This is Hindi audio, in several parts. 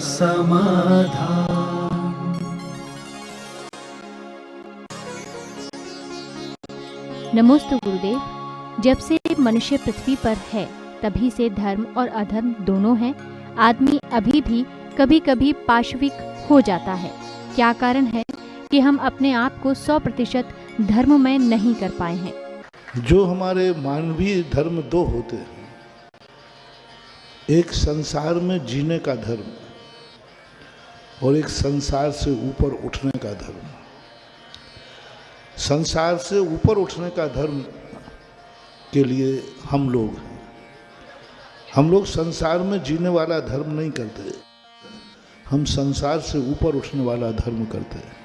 समाधान। नमोस्तु गुरुदेव। जब से मनुष्य पृथ्वी पर है तभी से धर्म और अधर्म दोनों हैं। आदमी अभी भी कभी कभी पाशविक हो जाता है। क्या कारण है कि हम अपने आप को 100% धर्ममय नहीं कर पाए हैं? जो हमारे मानवीय धर्म दो होते हैं, एक संसार में जीने का धर्म और एक संसार से ऊपर उठने का धर्म। संसार से ऊपर उठने का धर्म के लिए हम लोग संसार में जीने वाला धर्म नहीं करते, हम संसार से ऊपर उठने वाला धर्म करते हैं।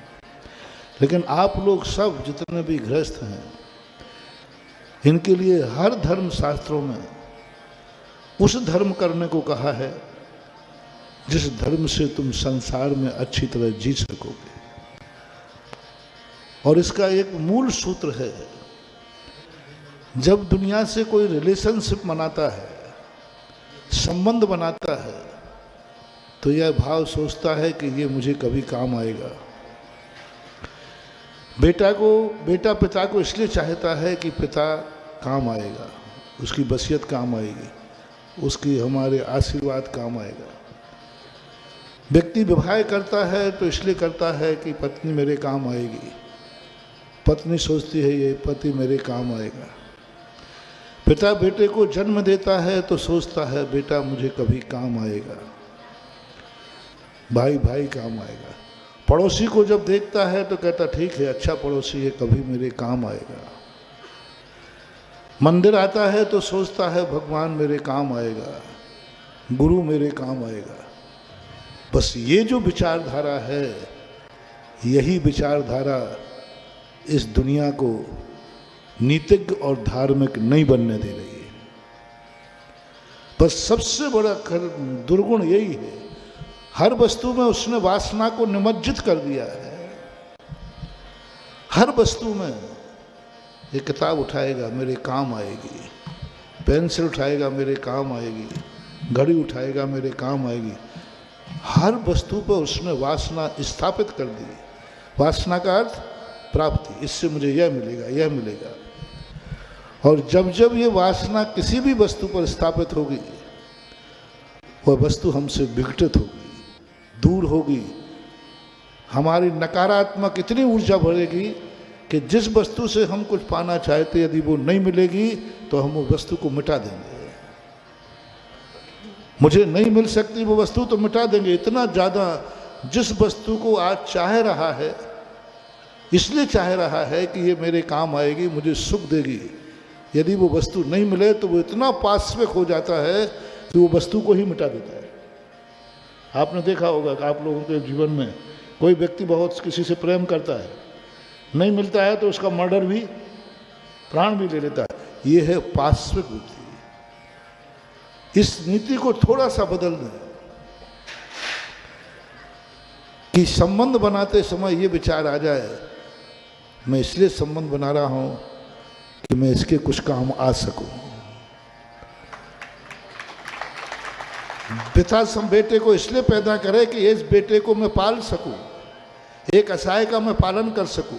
लेकिन आप लोग सब जितने भी गृहस्थ हैं, इनके लिए हर धर्म शास्त्रों में उस धर्म करने को कहा है जिस धर्म से तुम संसार में अच्छी तरह जी सकोगे। और इसका एक मूल सूत्र है, जब दुनिया से कोई रिलेशनशिप बनाता है, संबंध बनाता है, तो यह भाव सोचता है कि ये मुझे कभी काम आएगा। बेटा पिता को इसलिए चाहता है कि पिता काम आएगा, उसकी वसीयत काम आएगी, उसकी हमारे आशीर्वाद काम आएगा। व्यक्ति विवाह करता है तो इसलिए करता है कि पत्नी मेरे काम आएगी। पत्नी सोचती है ये पति मेरे काम आएगा। पिता बेटे को जन्म देता है तो सोचता है बेटा मुझे कभी काम आएगा, भाई काम आएगा। पड़ोसी को जब देखता है तो कहता ठीक है, अच्छा पड़ोसी है, कभी मेरे काम आएगा। मंदिर आता है तो सोचता है भगवान मेरे काम आएगा, गुरु मेरे काम आएगा। बस ये जो विचारधारा है, यही विचारधारा इस दुनिया को नीतिज्ञ और धार्मिक नहीं बनने दे रही है। बस सबसे बड़ा दुर्गुण यही है, हर वस्तु में उसने वासना को निमज्जित कर दिया है। हर वस्तु में ये किताब उठाएगा मेरे काम आएगी, पेंसिल उठाएगा मेरे काम आएगी, घड़ी उठाएगा मेरे काम आएगी। हर वस्तु पर उसने वासना स्थापित कर दी। वासना का अर्थ प्राप्ति, इससे मुझे यह मिलेगा, यह मिलेगा। और जब जब ये वासना किसी भी वस्तु पर स्थापित होगी, वह वस्तु हमसे विघटित होगी, दूर होगी। हमारी नकारात्मक इतनी ऊर्जा बढ़ेगी कि जिस वस्तु से हम कुछ पाना चाहते, यदि वो नहीं मिलेगी तो हम वो वस्तु को मिटा देंगे। मुझे नहीं मिल सकती वो वस्तु तो मिटा देंगे। इतना ज़्यादा जिस वस्तु को आज चाह रहा है, इसलिए चाह रहा है कि ये मेरे काम आएगी, मुझे सुख देगी। यदि वो वस्तु नहीं मिले तो वो इतना पाश्विक हो जाता है कि वो वस्तु को ही मिटा देता है। आपने देखा होगा कि आप लोगों के जीवन में कोई व्यक्ति बहुत किसी से प्रेम करता है, नहीं मिलता है तो उसका मर्डर भी, प्राण भी ले लेता है। ये है पाश्विक बुद्धि। इस नीति को थोड़ा सा बदल दें कि संबंध बनाते समय ये विचार आ जाए, मैं इसलिए संबंध बना रहा हूं कि मैं इसके कुछ काम आ सकूं। पिता सम बेटे को इसलिए पैदा करे कि इस बेटे को मैं पाल सकूं, एक असहाय का मैं पालन कर सकूं।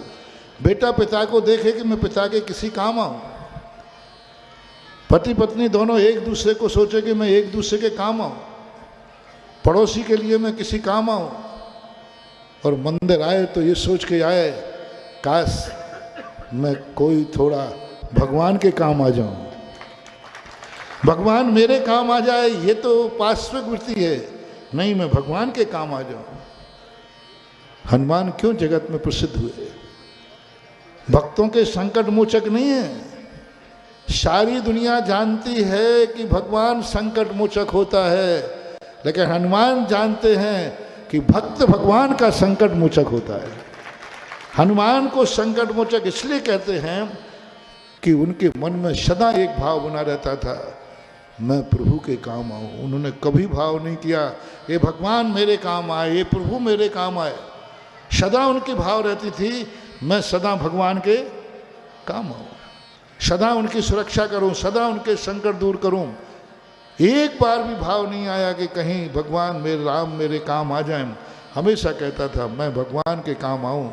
बेटा पिता को देखे कि मैं पिता के किसी काम आऊं। पति पत्नी दोनों एक दूसरे को सोचे कि मैं एक दूसरे के काम आऊं। पड़ोसी के लिए मैं किसी काम आऊं। और मंदिर आए तो ये सोच के आए काश मैं कोई थोड़ा भगवान के काम आ जाऊं, भगवान मेरे काम आ जाए। ये तो पाश्विक वृत्ति है, नहीं मैं भगवान के काम आ जाऊं। हनुमान क्यों जगत में प्रसिद्ध हुए? भक्तों के संकट मोचक नहीं है। सारी दुनिया जानती है कि भगवान संकट मोचक होता है, लेकिन हनुमान जानते हैं कि भक्त भगवान का संकट मोचक होता है। हनुमान को संकट मोचक इसलिए कहते हैं कि उनके मन में सदा एक भाव बना रहता था, मैं प्रभु के काम आऊं। उन्होंने कभी भाव नहीं किया ये भगवान मेरे काम आए, ये प्रभु मेरे काम आए। सदा उनकी भाव रहती थी मैं सदा भगवान के काम आऊं, सदा उनकी सुरक्षा करूं, सदा उनके संकट दूर करूं। एक बार भी भाव नहीं आया कि कहीं भगवान मेरे राम मेरे काम आ जाएं। हमेशा कहता था मैं भगवान के काम आऊं।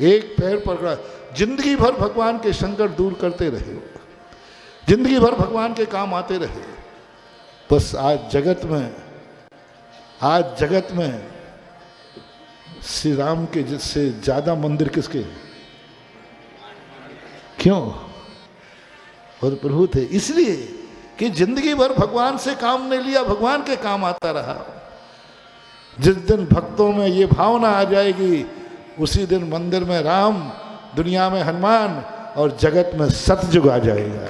एक पैर पकड़ा, जिंदगी भर भगवान के संकट दूर करते रहे, जिंदगी भर भगवान के काम आते रहे। बस आज जगत में श्री राम के जिससे ज्यादा मंदिर किसके? क्यों? और प्रभु थे, इसलिए कि जिंदगी भर भगवान से काम नहीं लिया, भगवान के काम आता रहा। जिस दिन भक्तों में ये भावना आ जाएगी, उसी दिन मंदिर में राम, दुनिया में हनुमान और जगत में सतयुग आ जाएगा।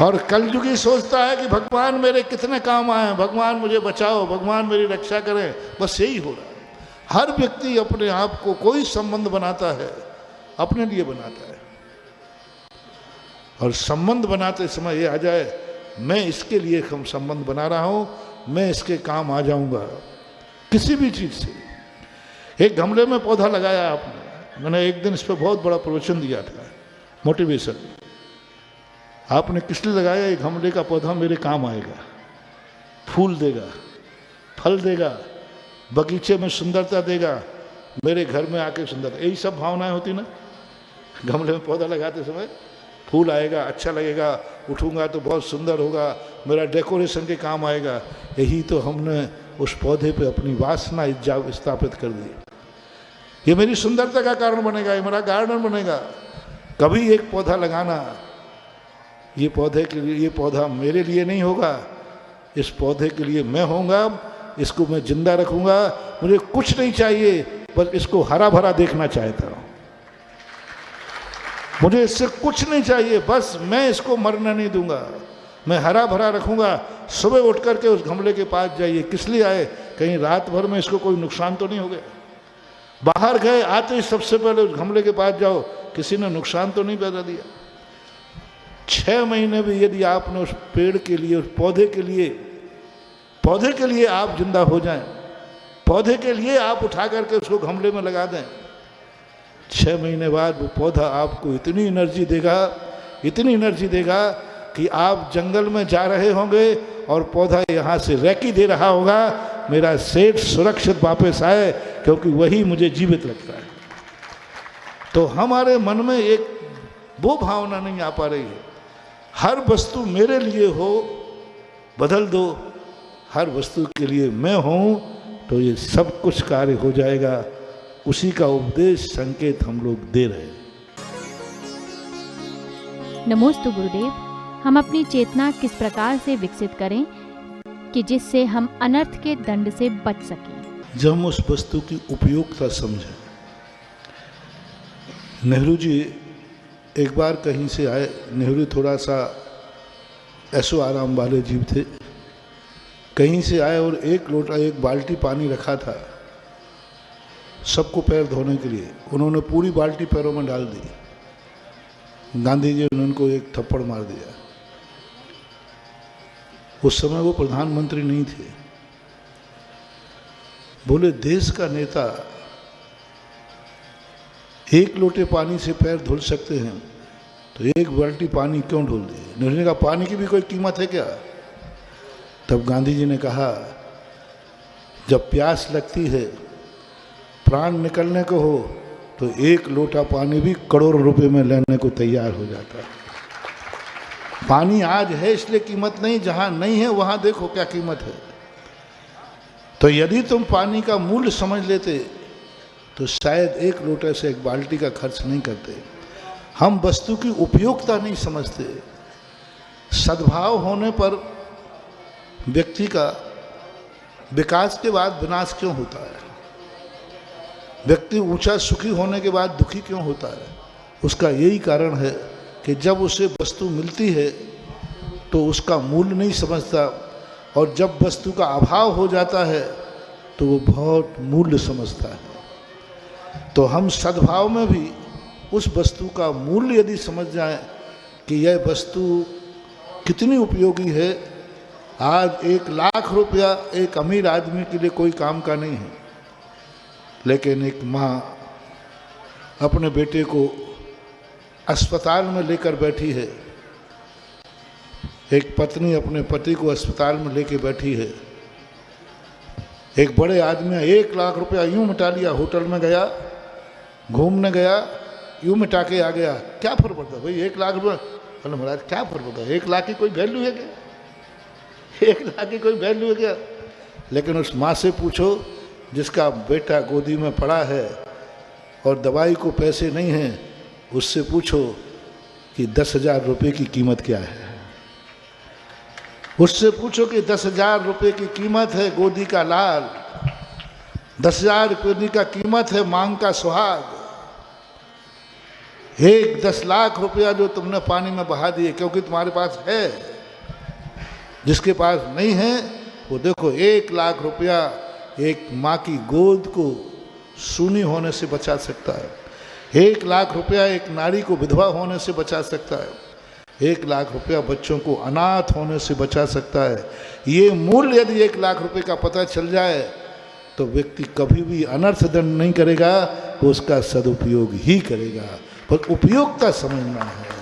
और कलयुगी सोचता है कि भगवान मेरे कितने काम आए, भगवान मुझे बचाओ, भगवान मेरी रक्षा करें। बस यही हो रहा है। हर व्यक्ति अपने आप को कोई संबंध बनाता है, अपने लिए बनाता है। और संबंध बनाते समय ये आ जाए, मैं इसके लिए हम संबंध बना रहा हूं, मैं इसके काम आ जाऊंगा किसी भी चीज से। एक गमले में पौधा लगाया आपने, मैंने एक दिन इस पर बहुत बड़ा प्रवचन दिया था, मोटिवेशन। आपने किस लिए लगाया? एक गमले का पौधा मेरे काम आएगा, फूल देगा, फल देगा, बगीचे में सुंदरता देगा, मेरे घर में आके सुंदर। यही सब भावनाएं होती ना। गमले में पौधा लगाते समय फूल आएगा, अच्छा लगेगा, उठूंगा तो बहुत सुंदर होगा, मेरा डेकोरेशन के काम आएगा। यही तो हमने उस पौधे पे अपनी वासना स्थापित कर दी। ये मेरी सुंदरता का कारण बनेगा, ये मेरा गार्डन बनेगा। कभी एक पौधा लगाना, ये पौधे के लिए, ये पौधा मेरे लिए नहीं होगा, इस पौधे के लिए मैं होऊंगा, इसको मैं जिंदा रखूंगा, मुझे कुछ नहीं चाहिए, बस इसको हरा भरा देखना चाहता हूँ। मुझे इससे कुछ नहीं चाहिए, बस मैं इसको मरने नहीं दूंगा, मैं हरा भरा रखूंगा। सुबह उठ करके उस गमले के पास जाइए। किस लिए आए? कहीं रात भर में इसको कोई नुकसान तो नहीं हो गया? बाहर गए, आते ही सबसे पहले उस गमले के पास जाओ, किसी ने नुकसान तो नहीं पैदा दिया? 6 महीने भी यदि आपने उस पेड़ के लिए, उस पौधे के लिए आप जिंदा हो जाएं, पौधे के लिए आप उठा करके उसको गमले में लगा दें, 6 महीने बाद वो पौधा आपको इतनी एनर्जी देगा कि आप जंगल में जा रहे होंगे और पौधा यहाँ से रैकी दे रहा होगा, मेरा सेठ सुरक्षित वापस आए, क्योंकि वही मुझे जीवित लगता है। तो हमारे मन में एक वो भावना नहीं आ पा रही है। हर वस्तु मेरे लिए हो, बदल दो, हर वस्तु के लिए मैं हूँ, तो ये सब कुछ कार्य हो जाएगा। उसी का उपदेश, संकेत हम लोग दे रहे हैं। नमोस्तु गुरुदेव। हम अपनी चेतना किस प्रकार से विकसित करें कि जिससे हम अनर्थ के दंड से बच सकें? जब हम उस वस्तु की उपयोगिता समझें। नेहरू जी एक बार कहीं से आए। नेहरू थोड़ा सा ऐसो आराम वाले जीव थे। कहीं से आए और एक बाल्टी पानी रखा था सबको पैर धोने के लिए। उन्होंने पूरी बाल्टी पैरों में डाल दी। गांधी जी ने उनको एक थप्पड़ मार दिया। उस समय वो प्रधानमंत्री नहीं थे। बोले, देश का नेता एक लोटे पानी से पैर धुल सकते हैं, तो एक बाल्टी पानी क्यों ढोल दिए? नेहरू ने कहा, पानी की भी कोई कीमत है क्या? तब गांधी जी ने कहा, जब प्यास लगती है, प्राण निकलने को हो, तो एक लोटा पानी भी करोड़ों रुपए में लेने को तैयार हो जाता है। पानी आज है इसलिए कीमत नहीं, जहां नहीं है वहां देखो क्या कीमत है। तो यदि तुम पानी का मूल्य समझ लेते तो शायद एक लोटे से एक बाल्टी का खर्च नहीं करते। हम वस्तु की उपयोगिता नहीं समझते। सद्भाव होने पर व्यक्ति का विकास के बाद विनाश क्यों होता है? व्यक्ति ऊंचा सुखी होने के बाद दुखी क्यों होता है? उसका यही कारण है कि जब उसे वस्तु मिलती है तो उसका मूल्य नहीं समझता, और जब वस्तु का अभाव हो जाता है तो वो बहुत मूल्य समझता है। तो हम सद्भाव में भी उस वस्तु का मूल्य यदि समझ जाएं कि यह वस्तु कितनी उपयोगी है। आज 1 लाख रुपया एक अमीर आदमी के लिए कोई काम का नहीं है, लेकिन एक माँ अपने बेटे को अस्पताल में लेकर बैठी है, एक पत्नी अपने पति को अस्पताल में लेके बैठी है। एक बड़े आदमी 1 लाख रुपया यूं मिटा लिया, होटल में गया, घूमने गया, यूं मिटा के आ गया। क्या फर्क पड़ता भाई 1 लाख रुपया? बोले महाराज क्या फर्क पड़ता, 1 लाख की कोई वैल्यू है क्या? 1 लाख की कोई वैल्यू है क्या? लेकिन उस माँ से पूछो जिसका बेटा गोदी में पड़ा है और दवाई को पैसे नहीं हैं, उससे पूछो कि 10,000 रुपये की कीमत क्या है। उससे पूछो कि 10,000 रुपये की कीमत है गोदी का लाल, 10,000 रुपये का कीमत है मांग का सुहाग। 10 लाख रुपया जो तुमने पानी में बहा दिए क्योंकि तुम्हारे पास है, जिसके पास नहीं है वो देखो 1 लाख रुपया एक माँ की गोद को सूनी होने से बचा सकता है। 1 लाख रुपया एक नारी को विधवा होने से बचा सकता है। 1 लाख रुपया बच्चों को अनाथ होने से बचा सकता है। ये मूल्य यदि 1 लाख रुपए का पता चल जाए तो व्यक्ति कभी भी अनर्थ दंड नहीं करेगा, वो उसका सदुपयोग ही करेगा, पर उपयोगिता समझना है।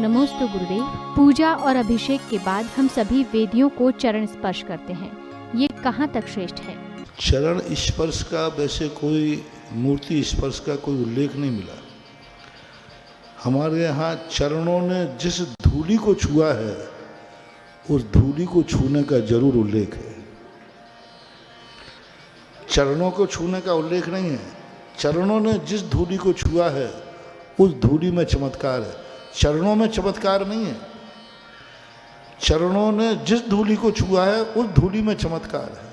नमोस्तु गुरुदेव। पूजा और अभिषेक के बाद हम सभी वेदियों को चरण स्पर्श करते हैं, ये कहाँ तक श्रेष्ठ है? चरण स्पर्श का वैसे कोई मूर्ति स्पर्श का कोई उल्लेख नहीं मिला। हमारे यहाँ चरणों ने जिस धूलि को छुआ है उस धूलि को छूने का जरूर उल्लेख है। चरणों को छूने का उल्लेख नहीं है। चरणों ने जिस धूलि को छुआ है उस धूलि में चमत्कार है, चरणों में चमत्कार नहीं है। चरणों ने जिस धूलि को छुआ है उस धूलि में चमत्कार है।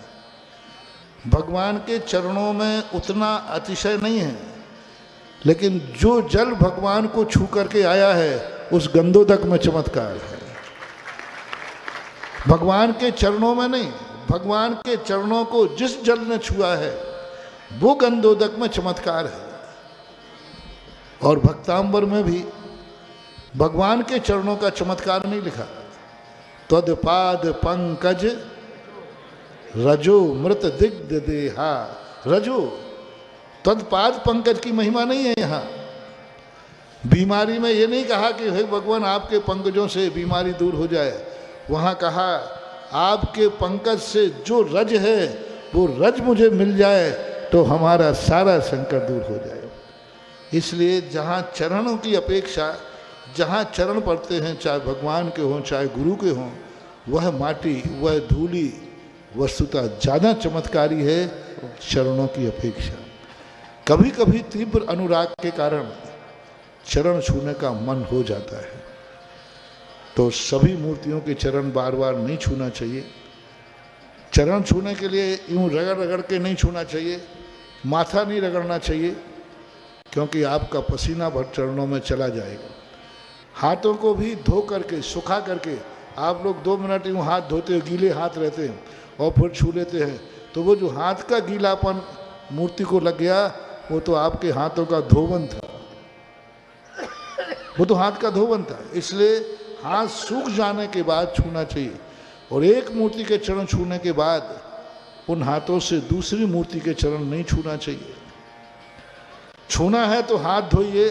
भगवान के चरणों में उतना अतिशय नहीं है, लेकिन जो जल भगवान को छू करके आया है उस गंधोदक में चमत्कार है। भगवान के चरणों में नहीं, भगवान के चरणों को जिस जल ने छुआ है वो गंधोदक में चमत्कार है। और भक्तांबर में भी भगवान के चरणों का चमत्कार नहीं लिखा। त्वदपाद पंकज रजो मृत दिग्ध देहा। रजो त्वदपाद पंकज की महिमा नहीं है यहाँ। बीमारी में ये नहीं कहा कि हे भगवान आपके पंकजों से बीमारी दूर हो जाए, वहाँ कहा आपके पंकज से जो रज है वो रज मुझे मिल जाए तो हमारा सारा संकट दूर हो जाए। इसलिए जहाँ चरणों की अपेक्षा, जहाँ चरण पड़ते हैं, चाहे भगवान के हों चाहे गुरु के हों, वह माटी वह धूली वस्तुतः ज़्यादा चमत्कारी है चरणों की अपेक्षा। कभी कभी तीव्र अनुराग के कारण चरण छूने का मन हो जाता है, तो सभी मूर्तियों के चरण बार बार नहीं छूना चाहिए। चरण छूने के लिए यूँ रगड़ रगड़ के नहीं छूना चाहिए, माथा नहीं रगड़ना चाहिए, क्योंकि आपका पसीना भर चरणों में चला जाएगा। हाथों को भी धो करके सुखा करके आप लोग 2 मिनट यूँ हाथ धोते हो, गीले हाथ रहते हैं और फिर छू लेते हैं, तो वो जो हाथ का गीलापन मूर्ति को लग गया वो तो आपके हाथों का धोवन था, वो तो हाथ का धोवन था। इसलिए हाथ सूख जाने के बाद छूना चाहिए। और एक मूर्ति के चरण छूने के बाद उन हाथों से दूसरी मूर्ति के चरण नहीं छूना चाहिए। छूना है तो हाथ धोइए,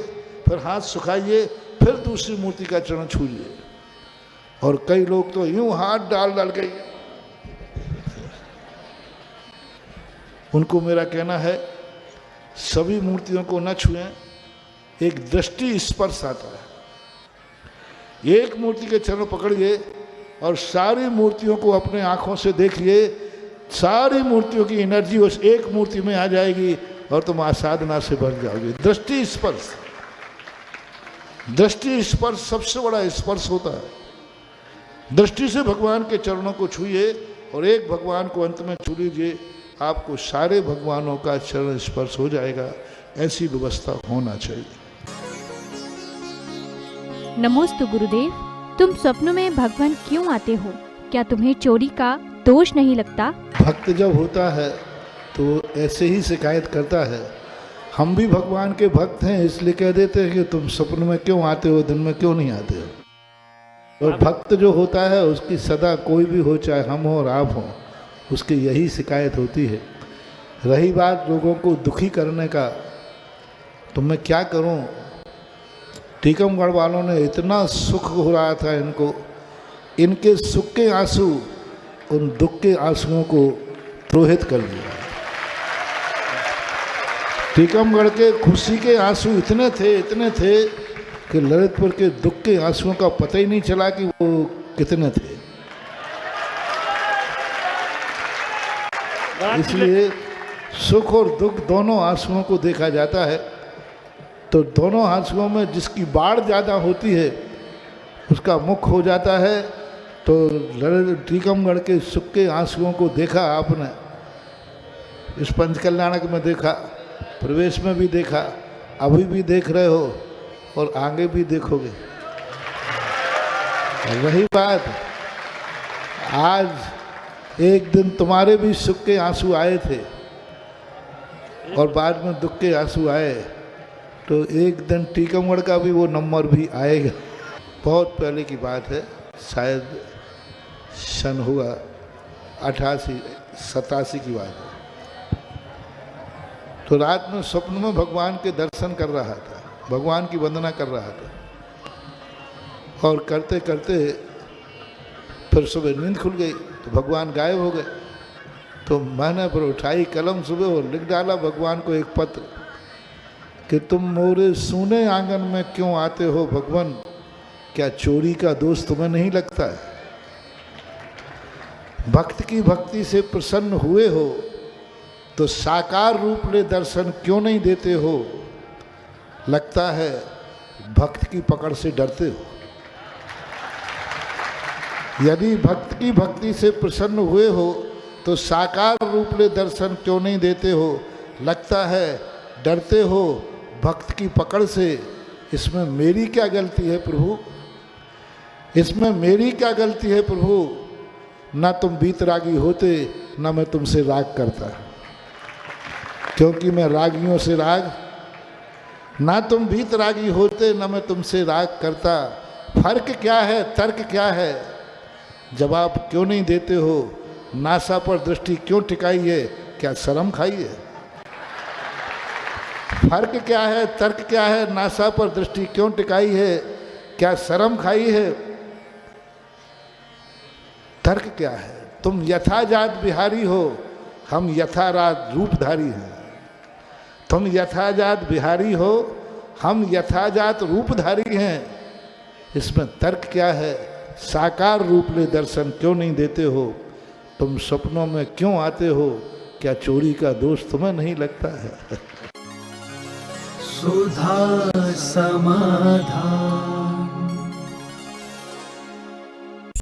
फिर हाथ सुखाइए, फिर दूसरी मूर्ति का चरण छूइए। और कई लोग तो यूं हाथ डाल डाल के, उनको मेरा कहना है सभी मूर्तियों को न छुएं, एक दृष्टि स्पर्श आता है। एक मूर्ति के चरण पकड़िए और सारी मूर्तियों को अपने आंखों से देखिए, सारी मूर्तियों की एनर्जी उस एक मूर्ति में आ जाएगी और तुम आसाधना से भर जाओगे। दृष्टि स्पर्श, दृष्टि स्पर्श सबसे बड़ा स्पर्श होता है। दृष्टि से भगवान के चरणों को छूइए और एक भगवान को अंत में छू लीजिए, आपको सारे भगवानों का चरण स्पर्श हो जाएगा। ऐसी व्यवस्था होना चाहिए। नमोस्तु गुरुदेव। तुम स्वप्नों में भगवान क्यों आते हो? क्या तुम्हें चोरी का दोष नहीं लगता? भक्त जब होता है तो ऐसे ही शिकायत करता है। हम भी भगवान के भक्त हैं, इसलिए कह देते हैं कि तुम स्वप्न में क्यों आते हो, दिन में क्यों नहीं आते हो। और भक्त जो होता है उसकी सदा कोई भी हो, चाहे हम हो और आप हो, उसकी यही शिकायत होती है। रही बात लोगों को दुखी करने का, तो मैं क्या करूं, टीकमगढ़ वालों ने इतना सुख हो रहा था इनको, इनके सुख के आंसू उन दुख के आंसुओं को द्रोहित कर दिया। टीकमगढ़ के खुशी के आंसू इतने थे कि ललितपुर के दुख के आंसुओं का पता ही नहीं चला कि वो कितने थे। इसलिए सुख और दुख दोनों आंसुओं को देखा जाता है। तो दोनों आंसुओं में जिसकी बाढ़ ज़्यादा होती है उसका मुख हो जाता है। तो टीकमगढ़ के सुख के आंसुओं को देखा आपने, इस पंचकल्याणक में देखा, प्रवेश में भी देखा, अभी भी देख रहे हो और आगे भी देखोगे। वही बात, आज एक दिन तुम्हारे भी सुख के आंसू आए थे और बाद में दुख के आंसू आए, तो एक दिन टीकमगढ़ का भी वो नंबर भी आएगा। बहुत पहले की बात है, शायद सन हुआ 88-87 की बात है। तो रात में स्वप्न में भगवान के दर्शन कर रहा था, भगवान की वंदना कर रहा था और करते करते फिर सुबह नींद खुल गई तो भगवान गायब हो गए। तो मैंने फिर उठाई कलम सुबह और लिख डाला भगवान को एक पत्र कि तुम मोरे सूने आंगन में क्यों आते हो भगवान, क्या चोरी का दोष तुम्हें नहीं लगता है? भक्त की भक्ति से प्रसन्न हुए हो तो साकार रूप ले दर्शन क्यों नहीं देते हो? लगता है भक्त की पकड़ से डरते हो। यदि भक्त की भक्ति से प्रसन्न हुए हो तो साकार रूप ले दर्शन क्यों नहीं देते हो? लगता है डरते हो भक्त की पकड़ से। इसमें मेरी क्या गलती है प्रभु? इसमें मेरी क्या गलती है प्रभु? ना तुम बीतरागी होते ना मैं तुमसे राग करता, क्योंकि मैं रागियों से राग। ना तुम बीतरागी होते ना मैं तुमसे राग करता। फर्क क्या है, तर्क क्या है? जवाब क्यों नहीं देते हो? नासा पर दृष्टि क्यों टिकाई है? क्या शर्म खाई है? फर्क क्या है, तर्क क्या है? नासा पर दृष्टि क्यों टिकाई है? क्या शर्म खाई है? तर्क क्या है? तुम यथाजात बिहारी हो, हम यथारात रूपधारी हैं। तुम यथाजात बिहारी हो, हम यथाजात रूपधारी हैं। इसमें तर्क क्या है? साकार रूप ले दर्शन क्यों नहीं देते हो? तुम सपनों में क्यों आते हो? क्या चोरी का दोष तुम्हें नहीं लगता है? सुधा समाधान।